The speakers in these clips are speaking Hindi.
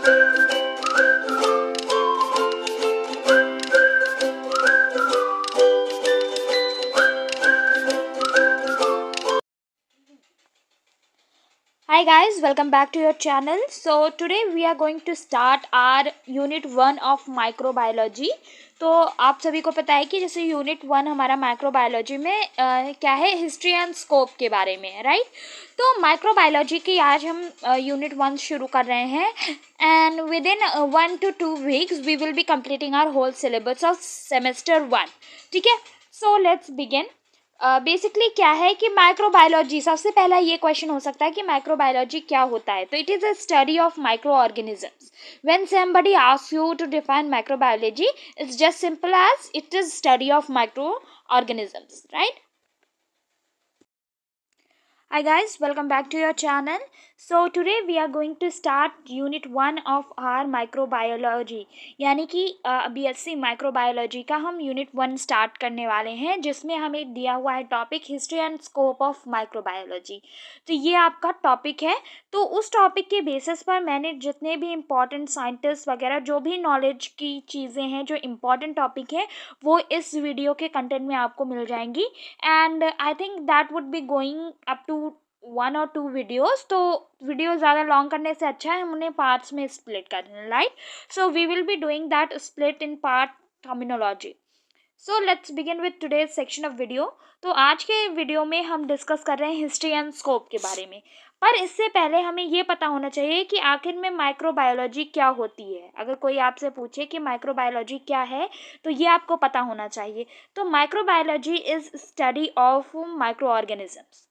Hi guys, welcome back to your channel. So today we are going to start our unit 1 of microbiology. तो आप सभी को पता है कि जैसे यूनिट 1 हमारा माइक्रोबायोलॉजी में क्या है, हिस्ट्री एंड स्कोप के बारे में है, राइट। तो माइक्रोबायोलॉजी की आज हम यूनिट 1 शुरू कर रहे हैं and within 1 to 2 weeks we will be completing our whole syllabus of semester 1। ठीक है, सो लेट्स बिगिन। बेसिकली क्या है कि माइक्रोबायोलॉजी, सबसे पहला ये क्वेश्चन हो सकता है कि माइक्रोबायोलॉजी क्या होता है। तो it is a study of micro organisms. When somebody asks you to define microbiology, it's just simple as it is study of micro organisms, right. Hi guys, welcome back to your channel. So today we are going to start unit 1 of our microbiology, यानी कि BSc माइक्रोबायोलॉजी का हम यूनिट 1 स्टार्ट करने वाले हैं, जिसमें हमें दिया हुआ है topic history and scope of microbiology. तो ये आपका टॉपिक है। तो उस टॉपिक के बेसिस पर मैंने जितने भी इम्पॉर्टेंट साइंटिस्ट वगैरह जो भी नॉलेज की चीज़ें हैं, जो इम्पॉर्टेंट टॉपिक है, वो इस वीडियो के कंटेंट में आपको मिल जाएंगी। And I think that would be going up to 1 or 2 videos. तो वीडियो ज़्यादा लॉन्ग करने से अच्छा है हम उन्हें पार्ट्स में स्प्लिट कर दें, right. So we will be doing that split in part terminology. So let's begin with today's section of video. तो आज के वीडियो में हम डिस्कस कर रहे हैं हिस्ट्री एंड स्कोप के बारे में। पर इससे पहले हमें ये पता होना चाहिए कि आखिर में माइक्रोबायोलॉजी क्या होती है। अगर कोई आपसे पूछे कि माइक्रोबायोलॉजी क्या है, तो ये आपको पता होना चाहिए। तो microbiology is study of micro organisms.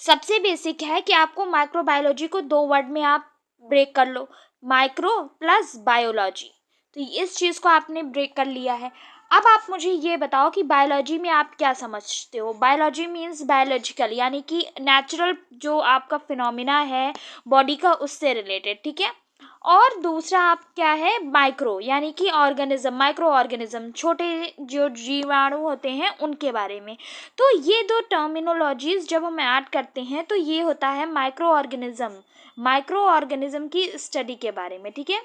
सबसे बेसिक है कि आपको माइक्रोबायोलॉजी को 2 वर्ड में आप ब्रेक कर लो, माइक्रो प्लस बायोलॉजी। तो इस चीज़ को आपने ब्रेक कर लिया है। अब आप मुझे ये बताओ कि बायोलॉजी में आप क्या समझते हो। बायोलॉजी मीन्स बायोलॉजिकल, यानी कि नेचुरल जो आपका फिनोमिना है बॉडी का, उससे रिलेटेड, ठीक है। और दूसरा आप क्या है, माइक्रो, यानी कि ऑर्गेनिज्म, माइक्रो ऑर्गेनिज्म, छोटे जो जीवाणु होते हैं उनके बारे में। तो ये 2 टर्मिनोलॉजीज जब हम ऐड करते हैं तो ये होता है माइक्रो ऑर्गेनिज्म। माइक्रो ऑर्गेनिज्म की स्टडी के बारे में, ठीक है,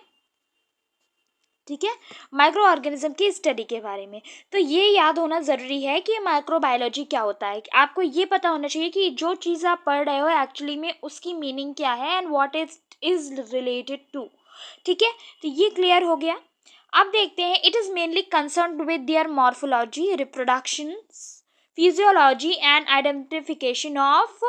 ठीक है, माइक्रो ऑर्गेनिज्म की स्टडी के बारे में। तो ये याद होना ज़रूरी है कि माइक्रोबायोलॉजी क्या होता है। आपको ये पता होना चाहिए कि जो चीज़ आप पढ़ रहे हो एक्चुअली में उसकी मीनिंग क्या है and what is related to, ठीक है। तो ये क्लियर हो गया। अब देखते हैं, it is mainly concern with their morphology, reproduction, physiology and identification of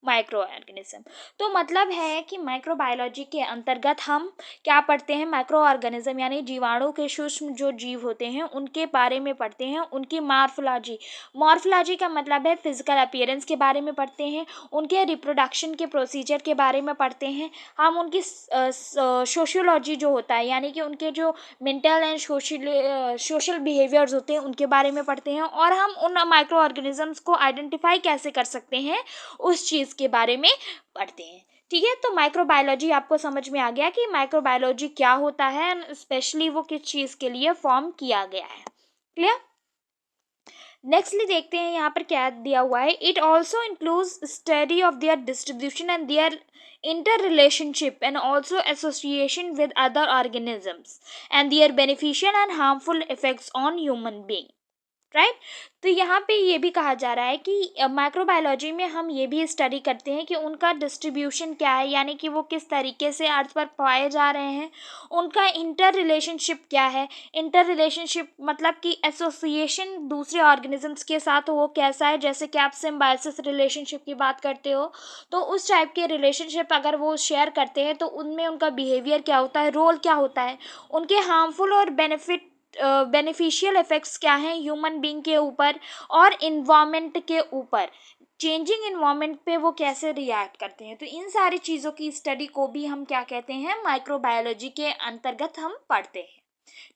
micro organism. तो मतलब है कि माइक्रोबायोलॉजी के अंतर्गत हम क्या पढ़ते हैं, माइक्रो ऑर्गेनिज्म यानी जीवाणु के सूक्ष्म जो जीव होते हैं उनके बारे में पढ़ते हैं। उनकी मॉर्फोलॉजी, मॉर्फोलॉजी का मतलब है फिजिकल अपीयरेंस के बारे में पढ़ते हैं। उनके रिप्रोडक्शन के प्रोसीजर के बारे में पढ़ते हैं। हम उनकी सोशियोलॉजी जो होता है, यानी कि उनके जो मेंटल एंड सोशल बिहेवियर्स होते हैं उनके बारे में पढ़ते हैं। और हम उन माइक्रो ऑर्गेनिजम्स को आइडेंटिफाई कैसे कर सकते हैं उस चीज़ के बारे में पढ़ते हैं, ठीक है। तो माइक्रोबायोलॉजी आपको समझ में आ गया कि माइक्रोबायोलॉजी क्या होता है एंड स्पेशली वो किस चीज़ के लिए फॉर्म किया गया है, क्लियर। नेक्स्टली देखते हैं यहाँ पर क्या दिया हुआ है। It also includes study of their distribution and their inter relationship and also association with other organisms and their beneficial and harmful effects on human being, right. तो यहाँ पे ये भी कहा जा रहा है कि माइक्रोबायोलॉजी में हम ये भी स्टडी करते हैं कि उनका डिस्ट्रीब्यूशन क्या है, यानी कि वो किस तरीके से अर्थ पर पाए जा रहे हैं। उनका इंटर रिलेशनशिप क्या है, इंटर रिलेशनशिप मतलब कि एसोसिएशन दूसरे ऑर्गेनिजम्स के साथ वो कैसा है। जैसे कि आप सिम्बायोसिस रिलेशनशिप की बात करते हो, तो उस टाइप के रिलेशनशिप अगर वो शेयर करते हैं तो उनमें उनका बिहेवियर क्या होता है, रोल क्या होता है, उनके हार्मफुल और बेनिफिशियल इफ़ेक्ट्स क्या हैं ह्यूमन बीइंग के ऊपर और इन्वामेंट के ऊपर, चेंजिंग इन्वामेंट पे वो कैसे रिएक्ट करते हैं। तो इन सारी चीज़ों की स्टडी को भी हम क्या कहते हैं, माइक्रोबायोलॉजी के अंतर्गत हम पढ़ते हैं,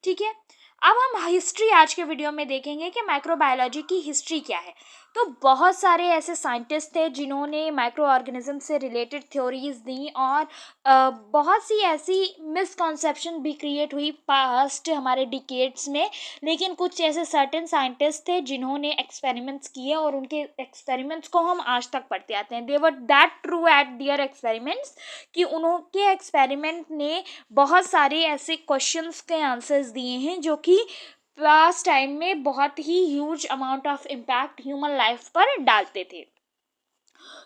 ठीक है। अब हम हिस्ट्री आज के वीडियो में देखेंगे कि माइक्रोबायोलॉजी की हिस्ट्री क्या है। तो बहुत सारे ऐसे साइंटिस्ट थे जिन्होंने माइक्रो ऑर्गेनिज्म से रिलेटेड थ्योरीज दी, और बहुत सी ऐसी मिसकॉन्सेप्शन भी क्रिएट हुई पास्ट हमारे डिकेड्स में। लेकिन कुछ ऐसे सर्टेन साइंटिस्ट थे जिन्होंने एक्सपेरिमेंट्स किए, और उनके एक्सपेरिमेंट्स को हम आज तक पढ़ते आते हैं। They were that true at their experiments कि उनके एक्सपेरिमेंट ने बहुत सारे ऐसे क्वेश्चंस के आंसर्स दिए हैं जो कि पास्ट टाइम में बहुत ही huge amount of impact human life पर डालते थे।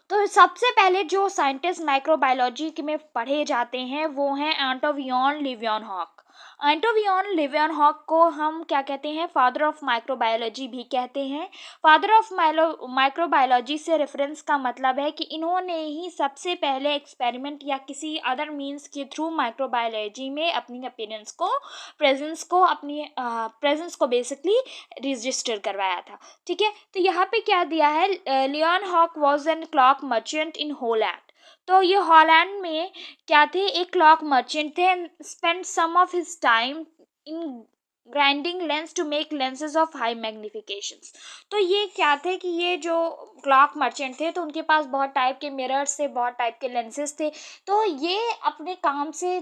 तो सबसे पहले जो साइंटिस्ट माइक्रोबायोलॉजी में पढ़े जाते हैं वो हैं एंटोवियन लीवेनहॉक। एंटोवियन लीवेनहॉक को हम क्या कहते हैं, फादर ऑफ माइक्रोबायोलॉजी भी कहते हैं। फादर ऑफ माइक्रोबायोलॉजी से रेफरेंस का मतलब है कि इन्होंने ही सबसे पहले एक्सपेरिमेंट या किसी अदर मींस के थ्रू माइक्रोबायोलॉजी में अपनी अपीयरेंस को, प्रेजेंस को बेसिकली रजिस्टर करवाया था। ठीक है, तो यहाँ पे क्या दिया है, Leeuwenhoek was an clock merchant in Holland. तो ये हॉलैंड में क्या थे, एक क्लॉक मर्चेंट थे, and spend some of his time in grinding lens to make lenses of high magnifications. तो ये क्या थे कि ये जो क्लॉक मर्चेंट थे तो उनके पास बहुत टाइप के मिरर्स थे, बहुत टाइप के लेंसेज थे। तो ये अपने काम से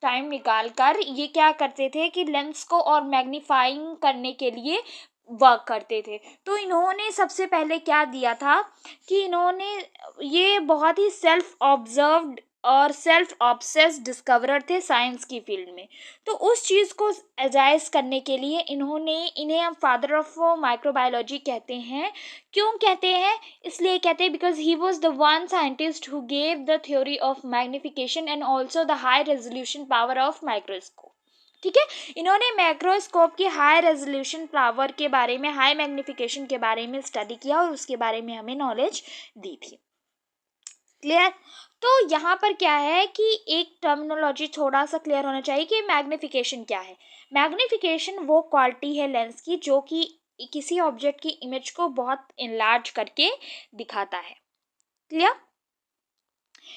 टाइम निकाल कर ये क्या करते थे कि लेंस को और मैग्नीफाइंग करने के लिए वर्क करते थे। तो इन्होंने सबसे पहले क्या दिया था कि इन्होंने ये बहुत ही सेल्फ ऑब्जर्व्ड और सेल्फ ऑब्सेस्ड डिस्कवरर थे साइंस की फील्ड में। तो उस चीज़ को एजाइज करने के लिए इन्हें हम फादर ऑफ माइक्रोबायोलॉजी कहते हैं। क्यों कहते हैं, इसलिए कहते हैं because he was the one scientist who gave the theory of magnification and also the high resolution power of microscope. ठीक है, इन्होंने माइक्रोस्कोप की हाई रेजोल्यूशन पावर के बारे में, हाई मैग्निफिकेशन के बारे में स्टडी किया और उसके बारे में हमें नॉलेज दी थी। क्लियर। तो यहाँ पर क्या है कि एक टर्मिनोलॉजी थोड़ा सा क्लियर होना चाहिए कि मैग्निफिकेशन क्या है। मैग्निफिकेशन वो क्वालिटी है लेंस की जो कि किसी ऑब्जेक्ट की इमेज को बहुत इनलार्ज करके दिखाता है। Clear.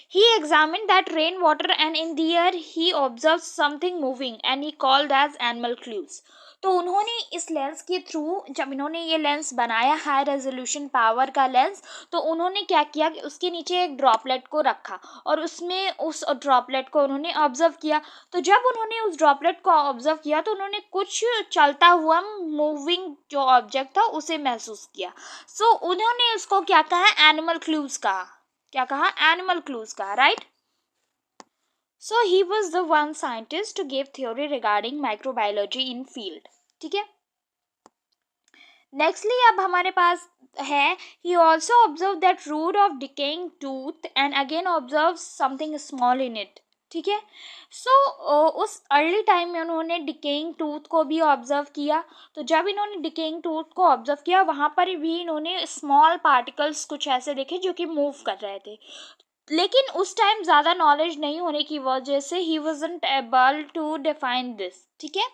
He examined that rainwater and in the air he observed something moving and he called as animal clues. तो उन्होंने इस लेंस के थ्रू, जब इन्होंने ये लेंस बनाया हाई रेजोल्यूशन पावर का लेंस, तो उन्होंने क्या किया कि उसके नीचे एक ड्रॉपलेट को रखा और उसमें उस ड्रॉपलेट को उन्होंने ऑब्जर्व किया। तो जब उन्होंने उस ड्रॉपलेट को ऑब्जर्व किया तो उन्होंने कुछ चलता हुआ मूविंग जो ऑब्जेक्ट था उसे महसूस किया। सो उन्होंने उसको क्या कहा, एनिमल क्लूज कहा। क्या कहा, एनिमल क्लूज कहा, right. So he was the one scientist to give theory regarding microbiology in field. ठीक है, नेक्स्टली अब हमारे पास है, he also observe that root of decaying tooth and again observe something small in it. ठीक है, सो उस अर्ली टाइम में उन्होंने डिकेइंग टूथ को भी ऑब्जर्व किया। तो जब इन्होंने डिकेइंग टूथ को ऑब्जर्व किया वहाँ पर भी इन्होंने स्मॉल पार्टिकल्स कुछ ऐसे देखे जो कि मूव कर रहे थे। लेकिन उस टाइम ज़्यादा नॉलेज नहीं होने की वजह से ही wasn't able to define this. ठीक है,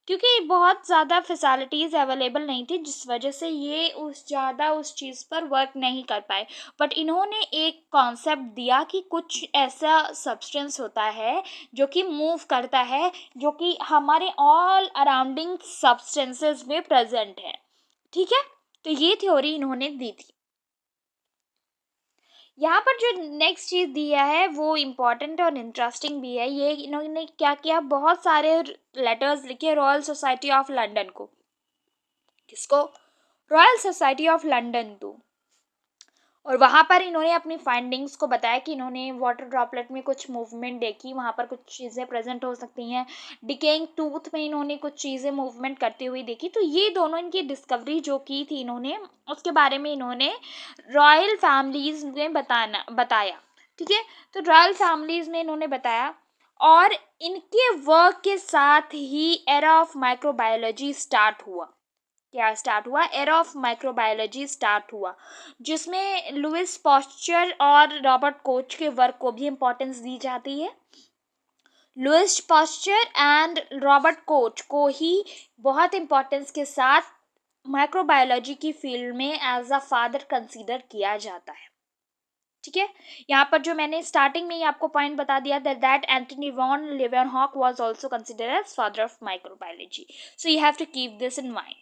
क्योंकि बहुत ज़्यादा फैसिलिटीज़ अवेलेबल नहीं थी जिस वजह से ये उस चीज़ पर वर्क नहीं कर पाए। बट इन्होंने एक कॉन्सेप्ट दिया कि कुछ ऐसा सब्सटेंस होता है जो कि मूव करता है, जो कि हमारे ऑल अराउंडिंग सब्सटेंसेस में प्रेजेंट है। ठीक है, तो ये थ्योरी इन्होंने दी थी। यहाँ पर जो नेक्स्ट चीज़ दिया है वो इम्पॉर्टेंट और इंटरेस्टिंग भी है। ये इन्होंने क्या किया, बहुत सारे लेटर्स लिखे रॉयल सोसाइटी ऑफ लंदन को। किसको, रॉयल सोसाइटी ऑफ लंदन को। और वहाँ पर इन्होंने अपनी फाइंडिंग्स को बताया कि इन्होंने वाटर ड्रॉपलेट में कुछ मूवमेंट देखी, वहाँ पर कुछ चीज़ें प्रेजेंट हो सकती हैं। डिकेइंग टूथ में इन्होंने कुछ चीज़ें मूवमेंट करती हुई देखी। तो ये दोनों इनकी डिस्कवरी जो की थी इन्होंने, उसके बारे में इन्होंने रॉयल फैमिलीज़ में बताया। ठीक है, तो रॉयल फैमिलीज़ में इन्होंने बताया और इनके वर्क के साथ ही एरा ऑफ माइक्रोबायोलॉजी स्टार्ट हुआ। क्या स्टार्ट हुआ, एरा ऑफ माइक्रोबायोलॉजी स्टार्ट हुआ, जिसमें लुइस पास्चर और रॉबर्ट कोच के वर्क को भी इम्पोर्टेंस दी जाती है। Louis Pasteur and Robert Koch को ही बहुत इम्पोर्टेंस के साथ माइक्रोबायोलॉजी की फील्ड में एज अ फादर कंसीडर किया जाता है। ठीक है, यहाँ पर जो मैंने स्टार्टिंग में ही आपको पॉइंट बता दिया that Antony van Leeuwenhoek was also considered as father of microbiology. So you have to keep this in mind.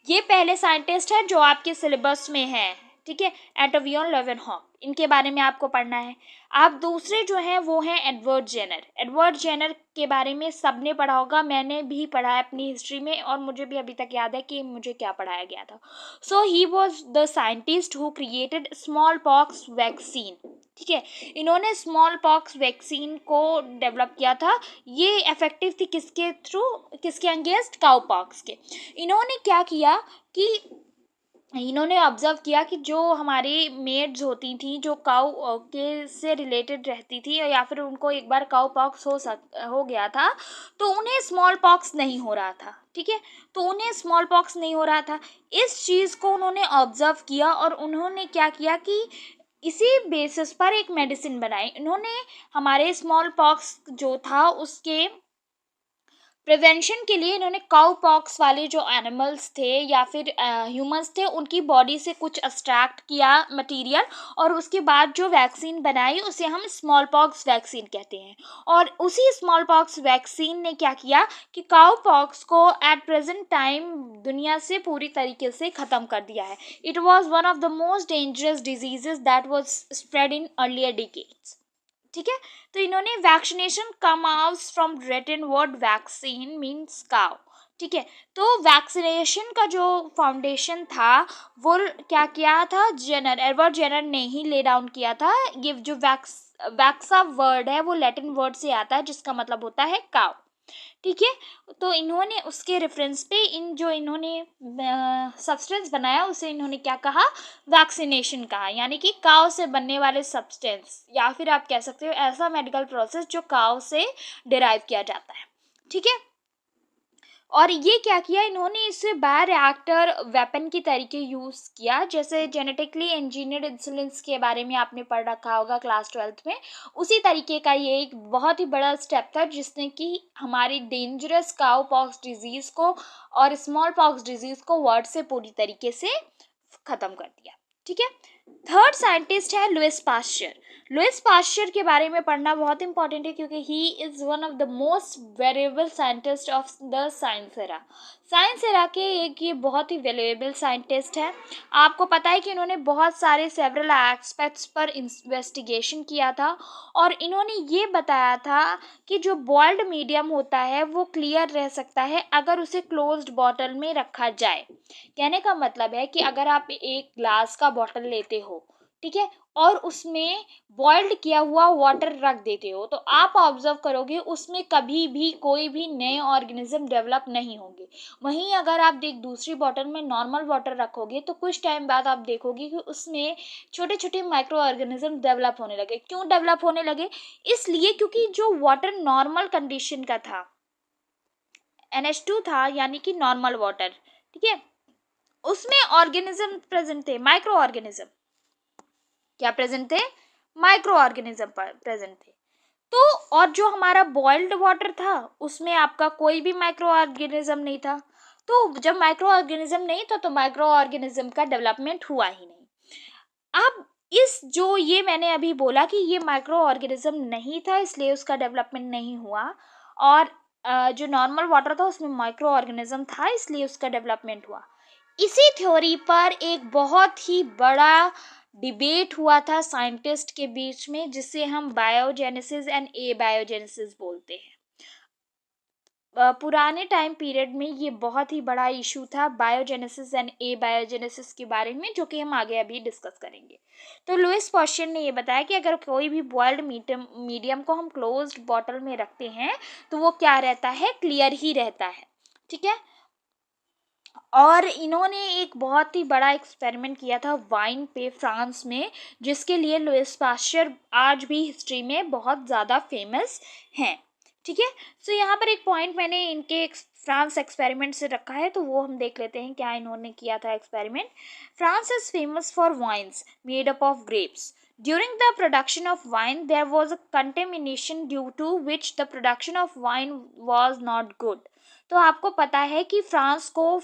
ये पहले साइंटिस्ट हैं जो आपके सिलेबस में है, ठीक है, एटोवियन लेवेनहॉक, इनके बारे में आपको पढ़ना है। आप दूसरे जो हैं वो हैं एडवर्ड जेनर। एडवर्ड जेनर के बारे में सबने पढ़ा होगा, मैंने भी पढ़ा है अपनी हिस्ट्री में, और मुझे भी अभी तक याद है कि मुझे क्या पढ़ाया गया था। So he was the scientist who created smallpox vaccine, ठीक है। इन्होंने स्मॉल पॉक्स वैक्सीन को डेवलप किया था। ये इफेक्टिव थी किसके थ्रू, किसके अगेंस्ट, काउ पॉक्स के। इन्होंने क्या किया कि इन्होंने ऑब्जर्व किया कि जो हमारी मेड्स होती थी, जो काउ के से रिलेटेड रहती थी, या फिर उनको एक बार काउ पॉक्स हो गया था, तो उन्हें स्मॉल पॉक्स नहीं हो रहा था, ठीक है। तो उन्हें स्मॉल पॉक्स नहीं हो रहा था, इस चीज़ को उन्होंने ऑब्जर्व किया, और उन्होंने क्या किया कि इसी बेसिस पर एक मेडिसिन बनाई। इन्होंने हमारे स्मॉल पॉक्स जो था उसके प्रिवेंशन के लिए इन्होंने काउ पॉक्स वाले जो एनिमल्स थे या फिर ह्यूमंस थे, उनकी बॉडी से कुछ एक्सट्रैक्ट किया मटेरियल, और उसके बाद जो वैक्सीन बनाई उसे हम स्मॉल पॉक्स वैक्सीन कहते हैं। और उसी स्मॉल पॉक्स वैक्सीन ने क्या किया कि काउ पॉक्स को एट प्रेजेंट टाइम दुनिया से पूरी तरीके से ख़त्म कर दिया है। It was one of the most dangerous diseases that was spread in earlier decades, ठीक है। तो इन्होंने vaccination comes from Latin word vaccine means cow, ठीक है। तो वैक्सीनेशन का जो फाउंडेशन था वो क्या किया था, जेनर, एडवर्ड जेनर ने ही ले डाउन किया था। ये जो वैक्सा वर्ड है वो लैटिन वर्ड से आता है जिसका मतलब होता है काउ, ठीक है। तो इन्होंने उसके रेफरेंस पे इन्होंने सब्सटेंस बनाया उसे इन्होंने क्या कहा, वैक्सीनेशन कहा, यानी कि काव से बनने वाले सब्सटेंस, या फिर आप कह सकते हो ऐसा मेडिकल प्रोसेस जो काव से डिराइव किया जाता है, ठीक है। और ये क्या किया, इन्होंने इसे बायोरिएक्टर वेपन की तरीके यूज़ किया, जैसे जेनेटिकली इंजीनियर्ड इंसुलिन्स के बारे में आपने पढ़ रखा होगा क्लास 12th में। उसी तरीके का ये एक बहुत ही बड़ा स्टेप था जिसने कि हमारी डेंजरस काउ पॉक्स डिजीज़ को और स्मॉल पॉक्स डिजीज़ को वर्ल्ड से पूरी तरीके से ख़त्म कर दिया, ठीक है। थर्ड साइंटिस्ट है लुइस पास्चर। लुइस पास्चर के बारे में पढ़ना बहुत इंपॉर्टेंट है क्योंकि he is one of the most variable scientist of the science era. Science era के एक ये बहुत ही वेरिएबल साइंटिस्ट है। आपको पता है कि इन्होंने बहुत सारे सेवरल एस्पेक्ट्स पर इन्वेस्टिगेशन किया था, और इन्होंने ये बताया था कि जो बॉइल्ड मीडियम होता है वो क्लियर रह सकता है अगर उसे क्लोज्ड बॉटल में रखा जाए। कहने का मतलब है कि अगर आप एक ग्लास का बॉटल लेते हो, ठीक है, और उसमें बॉइल्ड किया हुआ वाटर रख देते हो, तो आप ऑब्जर्व करोगे उसमें कभी भी कोई भी नए ऑर्गेनिज्म डेवलप नहीं होंगे। वहीं अगर आप दूसरी बॉटल में नॉर्मल वाटर रखोगे तो कुछ टाइम बाद आप देखोगे कि उसमें छोटे छोटे माइक्रो ऑर्गेनिज्म डेवलप होने लगे। क्यों डेवलप होने लगे, इसलिए क्योंकि जो वाटर नॉर्मल कंडीशन का था, NH2 था, यानी कि नॉर्मल वाटर, ठीक है, उसमें ऑर्गेनिज्म प्रेजेंट थे, माइक्रो ऑर्गेनिज्म। क्या प्रेजेंट थे, माइक्रो ऑर्गेनिज्म प्रेजेंट थे। तो और जो हमारा बॉइल्ड वाटर था उसमें आपका कोई भी माइक्रो ऑर्गेनिज्म नहीं था। तो जब माइक्रो ऑर्गेनिज्म नहीं था तो माइक्रो ऑर्गेनिज्म का डेवलपमेंट हुआ ही नहीं। अब इस जो ये मैंने अभी बोला कि ये माइक्रो ऑर्गेनिज्म नहीं था इसलिए उसका डेवलपमेंट नहीं हुआ, और जो नॉर्मल वाटर था उसमें माइक्रो ऑर्गेनिज्म था इसलिए उसका डेवलपमेंट हुआ। इसी थ्योरी पर एक बहुत ही बड़ा डिबेट हुआ था साइंटिस्ट के बीच में जिसे हम बायोजेनेसिस एंड ए बायोजेनेसिस बोलते हैं। पुराने टाइम पीरियड में ये बहुत ही बड़ा इशू था बायोजेनेसिस एंड ए बायोजेनेसिस के बारे में, जो कि हम आगे अभी डिस्कस करेंगे। तो लुइस पास्चर ने ये बताया कि अगर कोई भी बॉइल्ड मीडियम को हम क्लोज्ड बॉटल में रखते हैं तो वो क्या रहता है, क्लियर ही रहता है, ठीक है। और इन्होंने एक बहुत ही बड़ा एक्सपेरिमेंट किया था वाइन पे फ्रांस में, जिसके लिए लुइस पास्चर आज भी हिस्ट्री में बहुत ज़्यादा फेमस हैं, ठीक है। सो यहाँ पर एक पॉइंट मैंने इनके फ्रांस एक्सपेरिमेंट से रखा है तो वो हम देख लेते हैं क्या इन्होंने किया था experiment. France is famous for wines made up of grapes. During the production of wine, there was a contamination due to which the production of wine was not good. तो आपको पता है कि फ्रांस को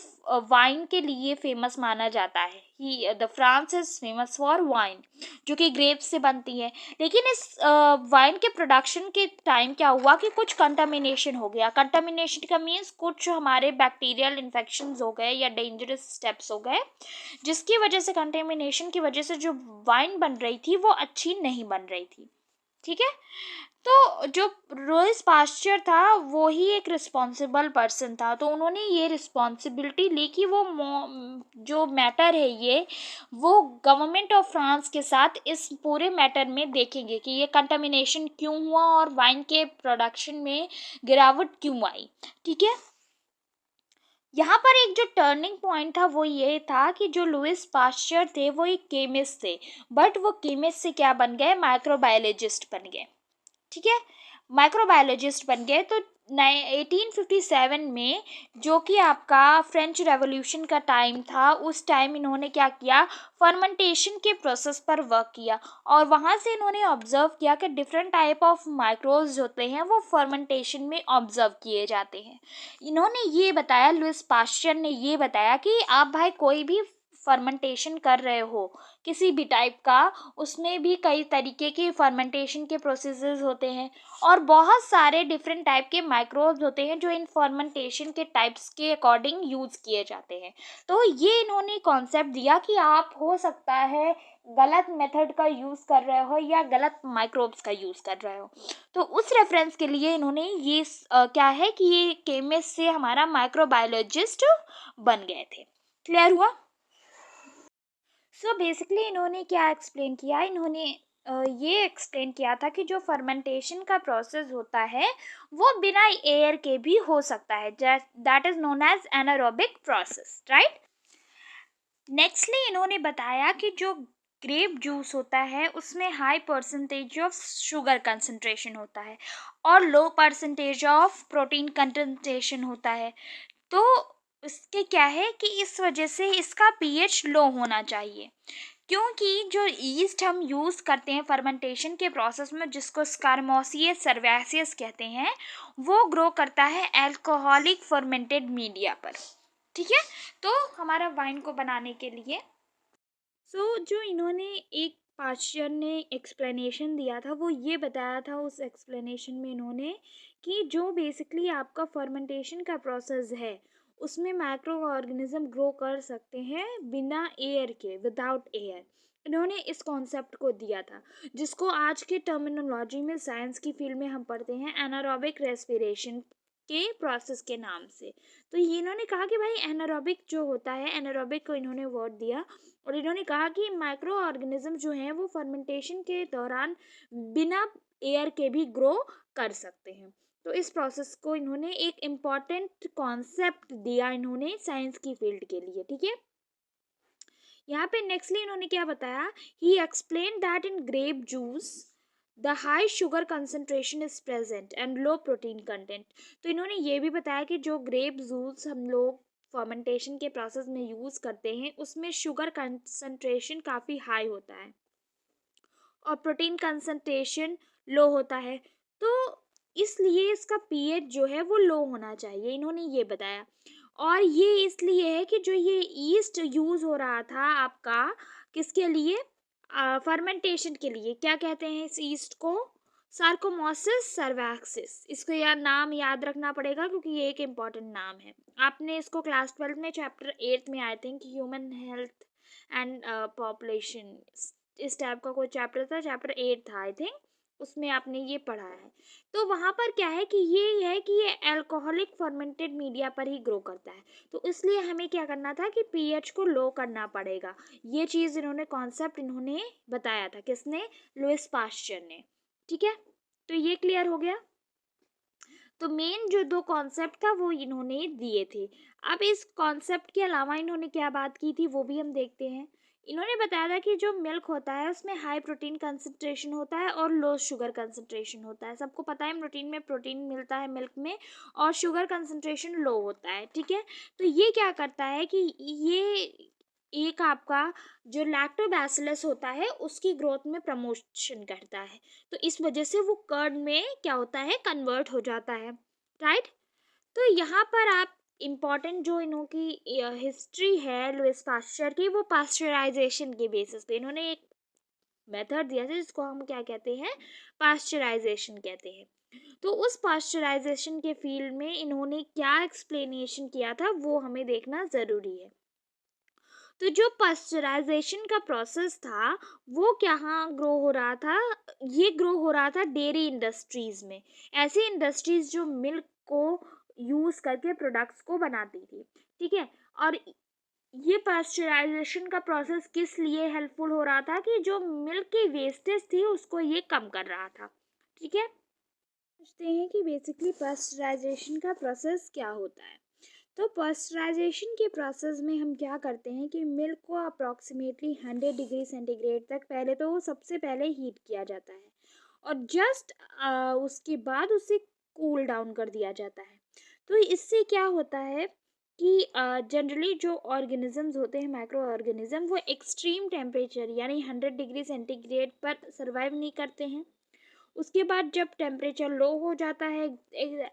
वाइन के लिए फेमस माना जाता है। He the France is famous for wine, जो कि ग्रेप्स से बनती है। लेकिन इस वाइन के प्रोडक्शन के टाइम क्या हुआ कि कुछ कंटामिनेशन हो गया। कंटामिनेशन का मीन्स कुछ हमारे बैक्टीरियल इन्फेक्शंस हो गए या डेंजरस स्टेप्स हो गए, जिसकी वजह से, कंटेमिनेशन की वजह से जो वाइन बन रही थी वो अच्छी नहीं बन रही थी। ठीक है। तो जो लुईस पास्चर था वो ही एक रिस्पॉन्सिबल पर्सन था, तो उन्होंने ये रिस्पॉन्सिबिलिटी ली कि वो जो मैटर है ये, वो गवर्नमेंट ऑफ फ्रांस के साथ इस पूरे मैटर में देखेंगे कि ये कंटामिनेशन क्यों हुआ और वाइन के प्रोडक्शन में गिरावट क्यों आई। ठीक है। यहाँ पर एक जो टर्निंग पॉइंट था वो ये था कि जो लुईस पास्चर थे वो एक केमिस्ट थे, बट वो केमिस्ट से क्या बन गए, माइक्रोबायोलॉजिस्ट बन गए। ठीक है। माइक्रोबायोलॉजिस्ट बन गए। तो 1857 में, जो कि आपका फ्रेंच रेवोल्यूशन का टाइम था, उस टाइम इन्होंने क्या किया, फर्मेंटेशन के प्रोसेस पर वर्क किया। और वहाँ से इन्होंने ऑब्जर्व किया कि डिफरेंट टाइप ऑफ माइक्रोब्स होते हैं वो फर्मेंटेशन में ऑब्जर्व किए जाते हैं। इन्होंने ये बताया, लुईस पास्चर ने ये बताया कि आप भाई कोई भी फर्मेंटेशन कर रहे हो किसी भी टाइप का, उसमें भी कई तरीके के फर्मेंटेशन के प्रोसेसेस होते हैं और बहुत सारे डिफरेंट टाइप के माइक्रोब्स होते हैं जो इन फर्मेंटेशन के टाइप्स के अकॉर्डिंग यूज़ किए जाते हैं। तो ये इन्होंने कॉन्सेप्ट दिया कि आप हो सकता है गलत मेथड का यूज़ कर रहे हो या गलत माइक्रोब्स का यूज़ कर रहे हो। तो उस रेफरेंस के लिए इन्होंने ये क्या है कि ये केमिस्ट से हमारा माइक्रोबायोलॉजिस्ट बन गए थे। क्लियर हुआ। सो बेसिकली इन्होंने क्या एक्सप्लेन किया, इन्होंने ये एक्सप्लेन किया था कि जो फर्मेंटेशन का प्रोसेस होता है वो बिना एयर के भी हो सकता है, that is known as anaerobic process, right. Nextly इन्होंने बताया कि जो ग्रेप जूस होता है उसमें high percentage of sugar concentration होता है और low percentage of protein concentration होता है। तो इसके क्या है कि इस वजह से इसका पीएच लो होना चाहिए, क्योंकि जो ईस्ट हम यूज़ करते हैं फर्मेंटेशन के प्रोसेस में, जिसको स्कार्मोसियस सर्वैसियस कहते हैं, वो ग्रो करता है अल्कोहलिक फर्मेंटेड मीडिया पर। ठीक है। तो हमारा वाइन को बनाने के लिए जो इन्होंने एक पास्चर ने एक्सप्लेनेशन दिया था वो ये बताया था, उस एक्सप्लेनेशन में इन्होंने कि जो बेसिकली आपका फर्मेंटेशन का प्रोसेस है उसमें माइक्रो ऑर्गेनिज्म ग्रो कर सकते हैं बिना एयर के, विदाउट एयर। इन्होंने इस कॉन्सेप्ट को दिया था, जिसको आज के टर्मिनोलॉजी में साइंस की फील्ड में हम पढ़ते हैं एनारोबिक रेस्पिरेशन के प्रोसेस के नाम से। तो ये इन्होंने कहा कि भाई एनारोबिक जो होता है, एनारोबिक को इन्होंने वर्ड दिया और इन्होंने कहा कि माइक्रो ऑर्गेनिज्म जो हैं वो फर्मेंटेशन के दौरान बिना एयर के भी ग्रो कर सकते हैं। तो इस प्रोसेस को इन्होंने एक इम्पॉर्टेंट कॉन्सेप्ट दिया इन्होंने साइंस की फील्ड के लिए। ठीक है। यहाँ पे नेक्स्टली इन्होंने क्या बताया, he explain that in grape juice the high sugar concentration is present and low protein content. तो इन्होंने ये भी बताया कि जो ग्रेप जूस हम लोग फर्मेंटेशन के प्रोसेस में यूज़ करते हैं उसमें शुगर कंसंट्रेशन काफ़ी हाई होता है और प्रोटीन कंसंट्रेशन लो होता है। तो इसलिए इसका पीएच जो है वो लो होना चाहिए, इन्होंने ये बताया। और ये इसलिए है कि जो ये ईस्ट यूज़ हो रहा था आपका किसके लिए, फर्मेंटेशन के लिए, क्या कहते हैं इस ईस्ट को, सार्कोमोसिस सर्वैक्सिस। इसको यार नाम याद रखना पड़ेगा क्योंकि ये एक इम्पॉर्टेंट नाम है। आपने इसको क्लास 12 में चैप्टर 8 में I think human health and population, इस टाइप का कोई चैप्टर था, चैप्टर 8 था आई थिंक, उसमें आपने ये पढ़ा है। तो वहाँ पर क्या है कि ये है कि ये अल्कोहलिक फर्मेंटेड मीडिया पर ही ग्रो करता है, तो इसलिए हमें क्या करना था कि पीएच को लो करना पड़ेगा। ये चीज़ इन्होंने कॉन्सेप्ट इन्होंने बताया था, किसने, लुईस पास्चर ने। ठीक है। तो ये क्लियर हो गया। तो मेन जो दो कॉन्सेप्ट था वो इन्होंने दिए थे। अब इस कॉन्सेप्ट के अलावा इन्होंने क्या बात की थी वो भी हम देखते हैं। इन्होंने बताया था कि जो मिल्क होता है उसमें हाई प्रोटीन कंसंट्रेशन होता है और लो शुगर कंसंट्रेशन होता है। सबको पता है प्रोटीन में प्रोटीन मिलता है मिल्क में और शुगर कंसंट्रेशन लो होता है। ठीक है। तो ये क्या करता है कि ये एक आपका जो लैक्टोबैसिलस होता है उसकी ग्रोथ में प्रमोशन करता है, तो इस वजह से वो कर्ड में क्या होता है, कन्वर्ट हो जाता है, राइट। तो यहाँ पर आप इम्पॉर्टेंट जो इन्हों की हिस्ट्री है लुइस पास्चर की, वो पास्चराइजेशन के बेसिस पे इन्होंने एक मेथड दिया था जिसको हम क्या कहते हैं, पास्चराइजेशन कहते हैं। तो उस पास्चराइजेशन के फील्ड में इन्होंने क्या एक्सप्लेनेशन किया था वो हमें देखना ज़रूरी है। तो जो पास्चराइजेशन का प्रोसेस था वो कहाँ ग्रो हो रहा था, ये ग्रो हो रहा था डेयरी इंडस्ट्रीज में, ऐसी इंडस्ट्रीज जो मिल्क को यूज करके प्रोडक्ट्स को बनाती थी, ठीक है। और ये पास्चराइजेशन का प्रोसेस किस लिए हेल्पफुल हो रहा था कि जो मिल्क की वेस्टेज थी उसको ये कम कर रहा था, ठीक है। समझते हैं कि बेसिकली पास्चराइजेशन का प्रोसेस क्या होता है। तो पास्चराइजेशन के प्रोसेस में हम क्या करते हैं कि मिल्क को अप्रॉक्सीमेटली 100 डिग्री सेंटीग्रेड तक पहले तो सबसे पहले हीट किया जाता है और जस्ट उसके बाद उसे कूल डाउन कर दिया जाता है। तो इससे क्या होता है कि जनरली जो ऑर्गेनिजम्स होते हैं माइक्रो ऑर्गेनिज्म, वो एक्सट्रीम टेम्परेचर यानी 100 डिग्री सेंटीग्रेड पर सर्वाइव नहीं करते हैं। उसके बाद जब टेम्परेचर लो हो जाता है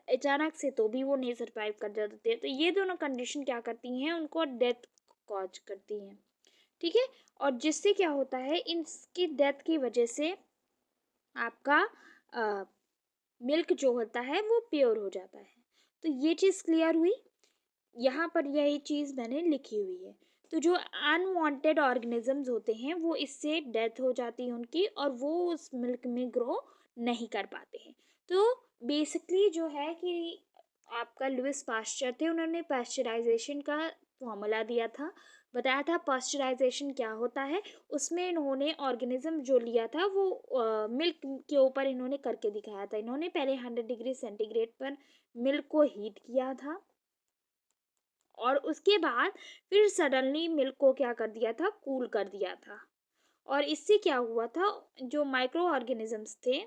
अचानक से, तो भी वो नहीं सर्वाइव कर जाते। तो ये दोनों कंडीशन क्या करती हैं, उनको डेथ कॉज करती हैं, ठीक है। और जिससे क्या होता है, इनकी डेथ की वजह से आपका मिल्क जो होता है वो प्योर हो जाता है। तो ये चीज़ क्लियर हुई, यहाँ पर यही चीज़ मैंने लिखी हुई है। तो जो अनवांटेड ऑर्गेनिजम्स होते हैं वो इससे डेथ हो जाती है उनकी, और वो उस मिल्क में ग्रो नहीं कर पाते हैं। तो बेसिकली जो है कि आपका लुइस पास्चर थे, उन्होंने पास्चराइजेशन का फॉर्मूला दिया था, बताया था पास्चराइजेशन क्या होता है। उसमें इन्होंने ऑर्गेनिज्म जो लिया था वो मिल्क के ऊपर इन्होंने करके दिखाया था। इन्होंने पहले 100 डिग्री सेंटीग्रेड पर मिल्क को हीट किया था और उसके बाद फिर सडनली मिल्क को क्या कर दिया था, कूल कर दिया था। और इससे क्या हुआ था, जो माइक्रो ऑर्गेनिजम्स थे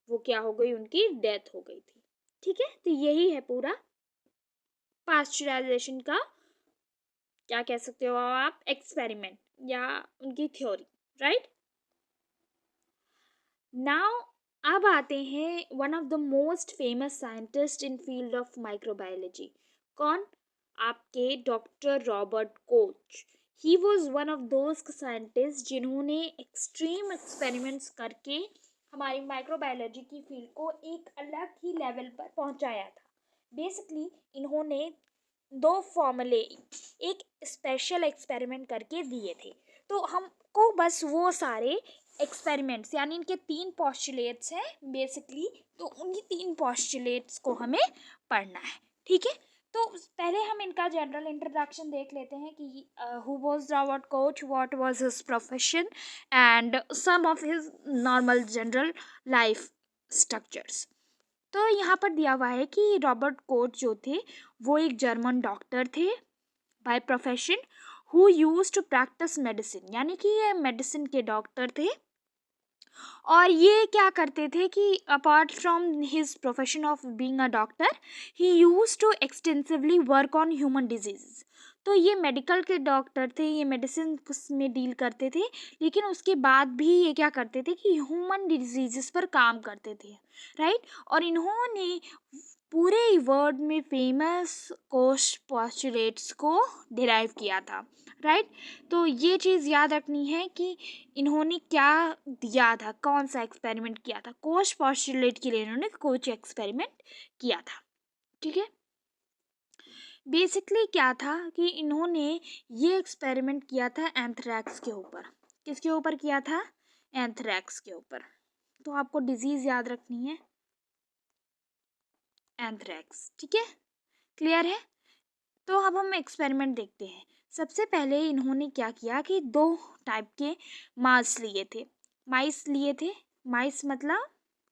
वो क्या हो गई, उनकी डेथ हो गई थी, ठीक है। तो यही है पूरा पास्चराइजेशन का, क्या कह सकते हो आप, एक्सपेरिमेंट या उनकी थ्योरी, राइट। नाउ अब आते हैं one of the most famous scientist in field of microbiology. कौन, आपके doctor Robert coach. He was one of those scientist जिन्होंने एक्सट्रीम एक्सपेरिमेंट्स करके हमारी माइक्रोबायोलॉजी की फील्ड को एक अलग ही लेवल पर पहुंचाया था। बेसिकली इन्होंने दो फॉर्मूले एक स्पेशल एक्सपेरिमेंट करके दिए थे। तो हमको बस वो सारे एक्सपेरिमेंट्स यानी इनके 3 पोस्टुलेट्स हैं बेसिकली, तो उन्हीं 3 पोस्टुलेट्स को हमें पढ़ना है, ठीक है। तो पहले हम इनका जनरल इंट्रोडक्शन देख लेते हैं कि who was Robert Koch, what was his profession and some of his normal general life structures. तो यहाँ पर दिया हुआ है कि रॉबर्ट कोच जो थे वो एक जर्मन डॉक्टर थे by profession, who use to practice medicine, यानी कि ये मेडिसिन के डॉक्टर थे। और ये क्या करते थे कि apart from his profession of being a doctor, he use to extensively work on human diseases. तो ये मेडिकल के डॉक्टर थे, ये मेडिसिन में डील करते थे, लेकिन उसके बाद भी ये क्या करते थे कि ह्यूमन डिजीजेस पर काम करते थे, राइट। और इन्होंने पूरे वर्ल्ड में फेमस कोश पॉस्चुलेट्स को डिराइव किया था, राइट। तो ये चीज़ याद रखनी है कि इन्होंने क्या दिया था, कौन सा एक्सपेरिमेंट किया था, कोश पॉस्टुलेट के लिए इन्होंने कोच एक्सपेरिमेंट किया था, ठीक है। बेसिकली क्या था कि इन्होंने ये एक्सपेरिमेंट किया था एंथ्रैक्स के ऊपर। किसके ऊपर किया था, एंथ्रैक्स के ऊपर। तो आपको डिजीज़ याद रखनी है, एंथ्रैक्स, ठीक है, क्लियर है। तो अब हम एक्सपेरिमेंट देखते हैं। सबसे पहले इन्होंने क्या किया कि 2 टाइप के मांस लिए थे, माइस लिए थे, माइस मतलब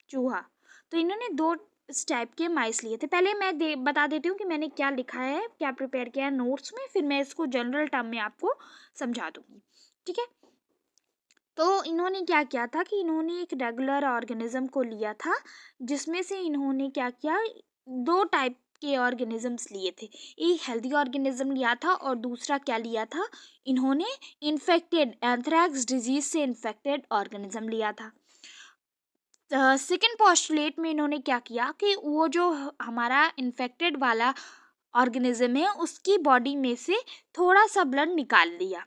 चूहा। तो इन्होंने 2 इस टाइप के माइस लिए थे। पहले मैं बता देती हूँ कि मैंने क्या लिखा है, क्या प्रिपेयर किया है नोट्स में, फिर मैं इसको जनरल टर्म में आपको समझा दूँगी, ठीक है। तो इन्होंने क्या किया था कि इन्होंने एक रेगुलर ऑर्गेनिज्म को लिया था, जिसमें से इन्होंने क्या किया, 2 टाइप के ऑर्गेनिजम्स लिए थे। एक हेल्दी ऑर्गेनिज्म लिया था और दूसरा क्या लिया था, इन्होंने इन्फेक्टेड एंथ्रैक्स डिजीज से इन्फेक्टेड ऑर्गेनिज्म लिया था। सेकेंड पोस्टुलेट में इन्होंने क्या किया कि वो जो हमारा इन्फेक्टेड वाला ऑर्गेनिज्म है उसकी बॉडी में से थोड़ा सा ब्लड निकाल लिया,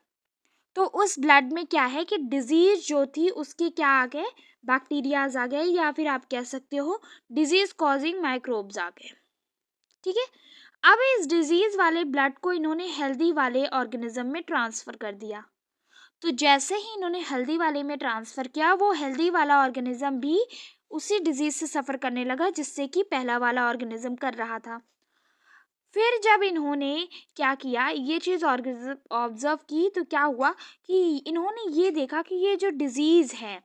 तो उस ब्लड में क्या है कि डिजीज जो थी उसके क्या आ गए, बैक्टीरियाज आ गए, या फिर आप कह सकते हो डिजीज कॉजिंग माइक्रोब्स आ गए। ठीक है, अब इस डिजीज वाले ब्लड को इन्होंने हेल्दी वाले ऑर्गेनिज्म में ट्रांसफर कर दिया। तो जैसे ही इन्होंने हेल्दी वाले में ट्रांसफर किया, वो हेल्दी वाला ऑर्गेनिज्म भी उसी डिजीज से सफर करने लगा जिससे कि पहला वाला ऑर्गेनिज्म कर रहा था। फिर जब इन्होंने क्या किया, ये चीज़ ऑब्जर्व की, तो क्या हुआ कि इन्होंने ये देखा कि ये जो डिजीज़ है,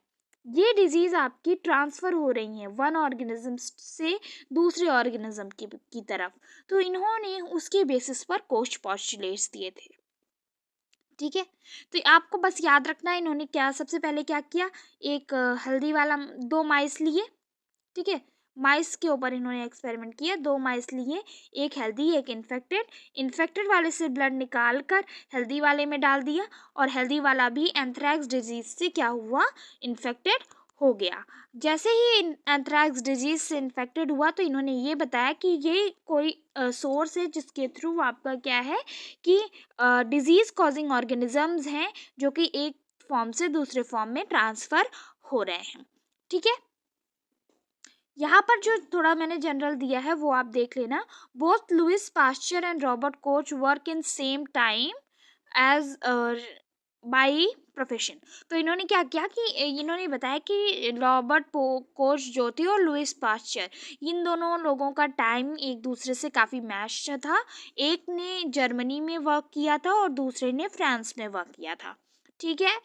ये डिजीज़ आपकी ट्रांसफ़र हो रही है वन ऑर्गेनिज्म से दूसरे ऑर्गेनिज्म की तरफ। तो इन्होंने उसके बेसिस पर कुछ पोस्टुलेट्स दिए थे। ठीक है, तो आपको बस याद रखना है इन्होंने क्या सबसे पहले क्या किया, एक हल्दी वाला 2 माइस लिए। ठीक है, माइस के ऊपर इन्होंने एक्सपेरिमेंट किया, 2 माइस लिए, एक हेल्दी एक इन्फेक्टेड। इन्फेक्टेड वाले से ब्लड निकाल कर हेल्दी वाले में डाल दिया, और हेल्दी वाला भी एंथ्रैक्स डिजीज से क्या हुआ, इन्फेक्टेड हो गया। जैसे ही एंथ्रैक्स डिजीज से इन्फेक्टेड हुआ, तो इन्होंने ये बताया कि ये कोई सोर्स है जिसके थ्रू आपका क्या है कि डिजीज कॉजिंग ऑर्गेनिजम्स हैं जो कि एक फॉर्म से दूसरे फॉर्म में ट्रांसफ़र हो रहे हैं। ठीक है, यहाँ पर जो थोड़ा मैंने जनरल दिया है वो आप देख लेना। Both Louis Pasteur and Robert Koch work in same time as by profession. तो इन्होंने क्या किया कि इन्होंने बताया कि रॉबर्ट कोच जो थे और लुइस पास्चर, इन दोनों लोगों का टाइम एक दूसरे से काफ़ी मैच था। एक ने जर्मनी में वर्क किया था और दूसरे ने फ्रांस में वर्क किया था। ठीक है,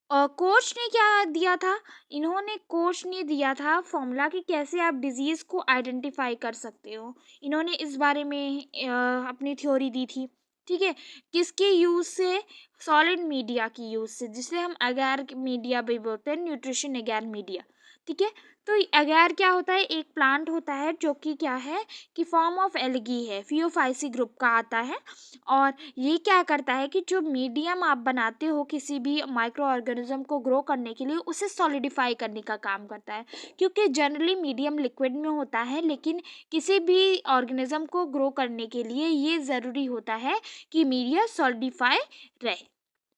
कोच ने क्या दिया था, इन्होंने कोच ने दिया था फॉर्मूला कि कैसे आप डिजीज़ को आइडेंटिफाई कर सकते हो। इन्होंने इस बारे में अपनी थ्योरी दी थी। ठीक है, किसके यूज़ से, सॉलिड मीडिया की यूज़ से, जिसे हम अगैर मीडिया भी बोलते हैं, न्यूट्रिशन अगैर मीडिया। ठीक है, तो अगैर क्या होता है, एक प्लांट होता है जो कि क्या है कि फॉर्म ऑफ एल्गी है, फियोफाइसी ग्रुप का आता है। और ये क्या करता है कि जो मीडियम आप बनाते हो किसी भी माइक्रो ऑर्गेनिज्म को ग्रो करने के लिए, उसे सॉलिडिफाई करने का काम करता है। क्योंकि जनरली मीडियम लिक्विड में होता है, लेकिन किसी भी ऑर्गेनिज्म को ग्रो करने के लिए ये ज़रूरी होता है कि मीडिया सॉलिडिफाई रहे।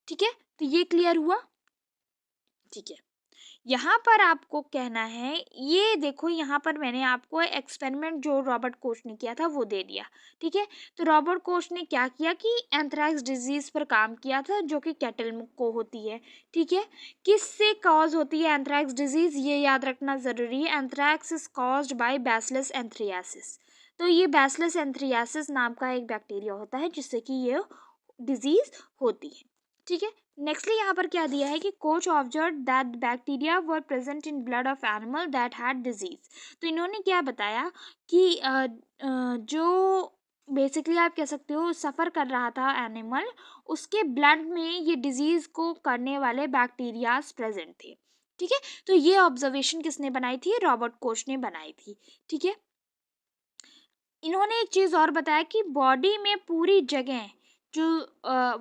ठीक है, तो ये क्लियर हुआ। ठीक है, यहाँ पर आपको कहना है, ये देखो यहाँ पर मैंने आपको एक्सपेरिमेंट जो रॉबर्ट कोच ने किया था वो दे दिया। ठीक है, तो रॉबर्ट कोच ने क्या किया कि एंथ्रैक्स डिजीज पर काम किया था जो कि कैटल को होती है। ठीक है, किससे कॉज होती है एंथ्रैक्स डिजीज, ये याद रखना ज़रूरी है। Anthrax is caused by bacillus anthracis. तो ये बैसिलस एंथ्रियासिस नाम का एक बैक्टीरिया होता है जिससे कि ये डिजीज होती है। ठीक है, नेक्स्टली यहाँ पर क्या दिया है कि coach observe that bacteria were present in blood of animal that had disease. तो इन्होंने क्या बताया कि जो बेसिकली आप कह सकते हो सफ़र कर रहा था एनिमल, उसके ब्लड में ये डिजीज़ को करने वाले बैक्टीरियाज प्रेजेंट थे। ठीक है, तो ये ऑब्जर्वेशन किसने बनाई थी, रॉबर्ट कोच ने बनाई थी। ठीक है, इन्होंने एक चीज़ और बताया कि बॉडी में पूरी जगह जो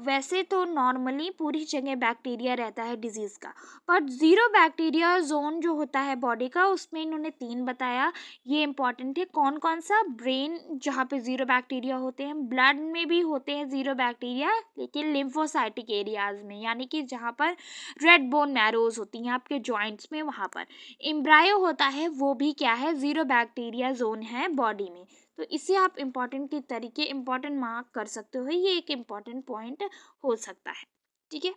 वैसे तो नॉर्मली पूरी जगह बैक्टीरिया रहता है डिजीज़ का, पर ज़ीरो बैक्टीरिया जोन जो होता है बॉडी का, उसमें इन्होंने 3 बताया। ये इंपॉर्टेंट है, कौन कौन सा, ब्रेन जहाँ पे ज़ीरो बैक्टीरिया होते हैं, ब्लड में भी होते हैं ज़ीरो बैक्टीरिया लेकिन लिम्फोसाइटिक एरियाज़ में, यानी कि जहाँ पर रेड बोन मैरोज होती हैं आपके जॉइंट्स में, वहाँ पर एम्ब्रायो होता है, वो भी क्या है, ज़ीरो बैक्टीरिया जोन है बॉडी में। तो इसे आप इम्पॉर्टेंट के तरीके इम्पॉर्टेंट मार्क कर सकते हो, ये एक इम्पॉर्टेंट पॉइंट हो सकता है। ठीक है,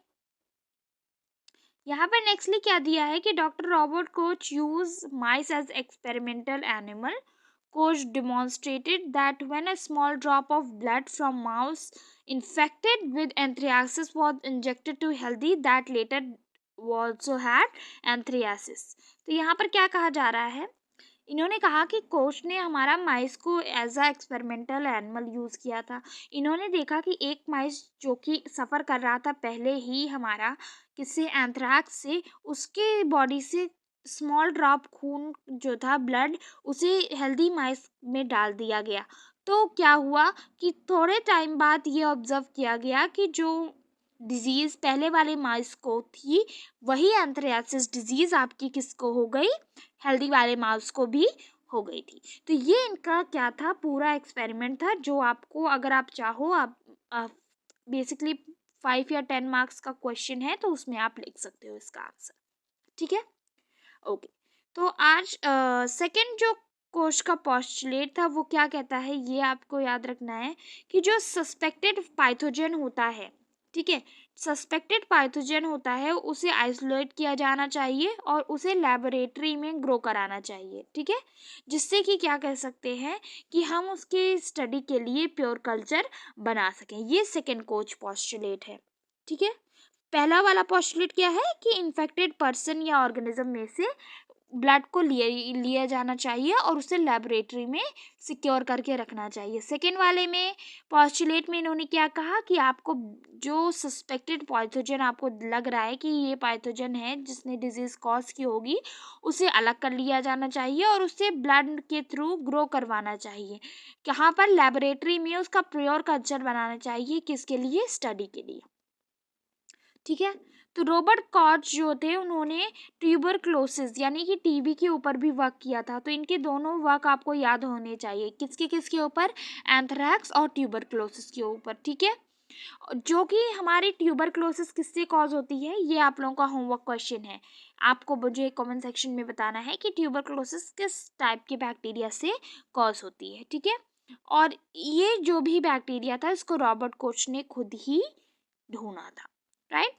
यहाँ पर नेक्स्टली क्या दिया है कि doctor Robert Koch use mice as experimental animal. Koch demonstrated that when a small drop of blood from mouse infected with anthracis was injected to healthy that later also had anthracis। तो यहाँ पर क्या कहा जा रहा है, इन्होंने कहा कि कोच ने हमारा माइस को as a experimental animal use किया था। इन्होंने देखा कि एक माइस जो कि सफ़र कर रहा था पहले ही हमारा किससे, एंथ्रैक्स से, उसके बॉडी से स्मॉल ड्रॉप खून जो था ब्लड, उसे हेल्दी माइस में डाल दिया गया। तो क्या हुआ कि थोड़े टाइम बाद ये ऑब्ज़र्व किया गया कि जो डिजीज़ पहले वाले माइस को थी, वही एंथ्रियासिस डिजीज़ आपकी किसको हो गई, हेल्दी वाले माउस को भी हो गई थी। तो ये इनका क्या था, पूरा एक्सपेरिमेंट था, जो आपको अगर आप चाहो आप बेसिकली 5 या 10 मार्क्स का क्वेश्चन है तो उसमें आप लिख सकते हो इसका आंसर। ठीक है, ओके। तो आज सेकंड जो कोश का पोस्टुलेट था वो क्या कहता है, ये आपको याद रखना है कि जो सस्पेक्टेड पाइथोजन होता है, ठीक है, सस्पेक्टेड पाइथोजन होता है उसे आइसोलेट किया जाना चाहिए और उसे लेबोरेटरी में ग्रो कराना चाहिए। ठीक है, जिससे कि क्या कह सकते हैं कि हम उसके स्टडी के लिए प्योर कल्चर बना सकें। ये सेकेंड कोच पोस्टुलेट है। ठीक है, पहला वाला पोस्टुलेट क्या है कि इन्फेक्टेड पर्सन या ऑर्गेनिज्म में से ब्लड को लिया जाना चाहिए और उसे लेबोरेटरी में सिक्योर करके रखना चाहिए। सेकेंड वाले में पोस्टुलेट में इन्होंने क्या कहा कि आपको जो सस्पेक्टेड पाइथोजन आपको लग रहा है कि ये पाइथोजन है जिसने डिजीज कॉज की होगी, उसे अलग कर लिया जाना चाहिए और उसे ब्लड के थ्रू ग्रो करवाना चाहिए। कहाँ पर? लेबोरेटरी में उसका प्योर कल्चर बनाना चाहिए। किसके लिए? स्टडी के लिए। ठीक है, तो रॉबर्ट कॉच जो थे उन्होंने ट्यूबरक्लोसिस यानी कि टीबी के ऊपर भी वर्क किया था। तो इनके दोनों वर्क आपको याद होने चाहिए। किसके ऊपर? एंथ्रैक्स और ट्यूबरक्लोसिस के ऊपर। ठीक है, जो कि हमारी ट्यूबरक्लोसिस किससे कॉज होती है, ये आप लोगों का होमवर्क क्वेश्चन है। आपको मुझे कमेंट सेक्शन में बताना है कि ट्यूबरक्लोसिस किस टाइप के बैक्टीरिया से कॉज होती है। ठीक है, और ये जो भी बैक्टीरिया था इसको रॉबर्ट कोच ने खुद ही ढूंढा था। राइट,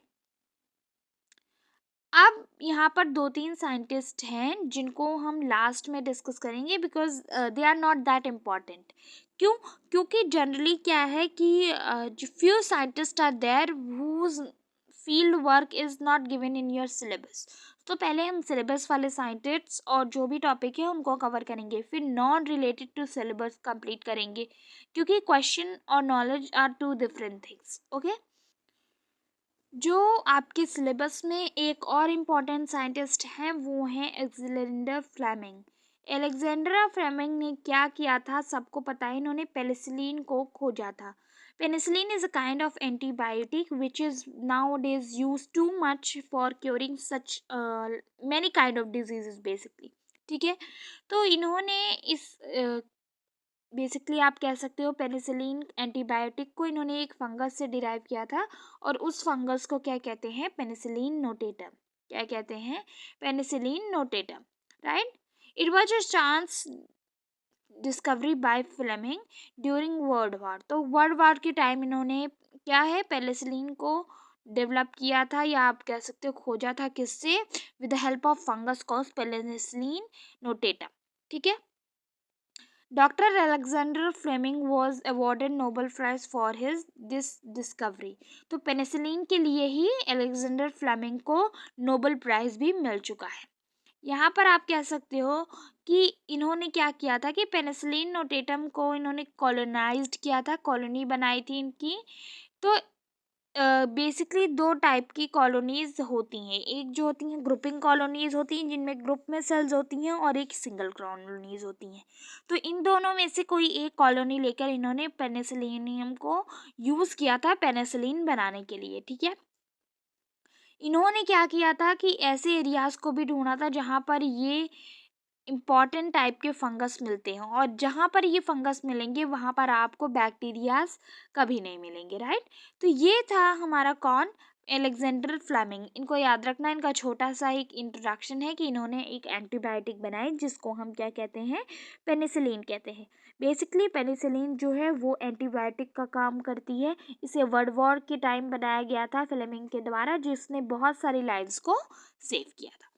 अब यहाँ पर 2-3 साइंटिस्ट हैं जिनको हम लास्ट में डिस्कस करेंगे because they are not that important. क्यों? क्योंकि जनरली क्या है कि जो few scientist are there whose field work is not given in your syllabus. तो पहले हम सिलेबस वाले साइंटिस्ट और जो भी टॉपिक है उनको कवर करेंगे, फिर non related to syllabus complete करेंगे, क्योंकि क्वेश्चन और knowledge are two different things. Okay, जो आपके सिलेबस में एक और इम्पॉर्टेंट साइंटिस्ट हैं वो हैं अलेक्जेंडर फ्लेमिंग। अलेक्जेंडर फ्लेमिंग ने क्या किया था, सबको पता है, इन्होंने पेनिसिलिन को खोजा था। Penicillin is a kind of antibiotic which is now days use too much for curing such many kind of diseases basically. ठीक है, तो इन्होंने इस बेसिकली आप कह सकते हो पेनिसिलिन एंटीबायोटिक को इन्होंने एक फंगस से डिराइव किया था और उस फंगस को क्या कहते हैं? Penicillin notatum. क्या कहते हैं? Penicillin notatum. Right, it was a chance discovery by Fleming during world war. तो वर्ल्ड वार के टाइम इन्होंने क्या है, पेनिसिलिन को डेवलप किया था, या आप कह सकते हो खोजा था। किससे? With the help of fungus cause penicillin notatum. ठीक है, Dr. Alexander Fleming was awarded Nobel Prize for his this discovery। तो पेनिसिलिन के लिए ही अलेक्जेंडर फ्लेमिंग को नोबेल प्राइज भी मिल चुका है। यहाँ पर आप कह सकते हो कि इन्होंने क्या किया था कि पेनिसिलिन नोटेटम को इन्होंने कॉलोनाइज्ड किया था, कॉलोनी बनाई थी इनकी। तो बेसिकली 2 टाइप की कॉलोनीज होती हैं। एक जो होती हैं ग्रुपिंग कॉलोनीज होती हैं जिनमें ग्रुप में सेल्स होती हैं, और एक सिंगल कॉलोनीज होती हैं। तो इन दोनों में से कोई एक कॉलोनी लेकर इन्होंने पेनिसिलिनियम को यूज़ किया था पेनिसिलिन बनाने के लिए। ठीक है, इन्होंने क्या किया था कि ऐसे एरियाज को भी ढूंढा था जहाँ पर ये इम्पॉर्टेंट टाइप के फंगस मिलते हैं, और जहाँ पर ये फंगस मिलेंगे वहाँ पर आपको बैक्टीरियाज कभी नहीं मिलेंगे। राइट, तो ये था हमारा कौन? Alexander Fleming. इनको याद रखना, इनका छोटा सा एक इंट्रोडक्शन है कि इन्होंने एक एंटीबायोटिक बनाई जिसको हम क्या कहते हैं? पेनिसिलिन कहते हैं। बेसिकली पेनिसिलिन जो है वो एंटीबायोटिक का काम करती है। इसे वर्ल्ड वॉर के टाइम बनाया गया था फ्लेमिंग के द्वारा, जिसने बहुत सारी लाइव्स को सेव किया था।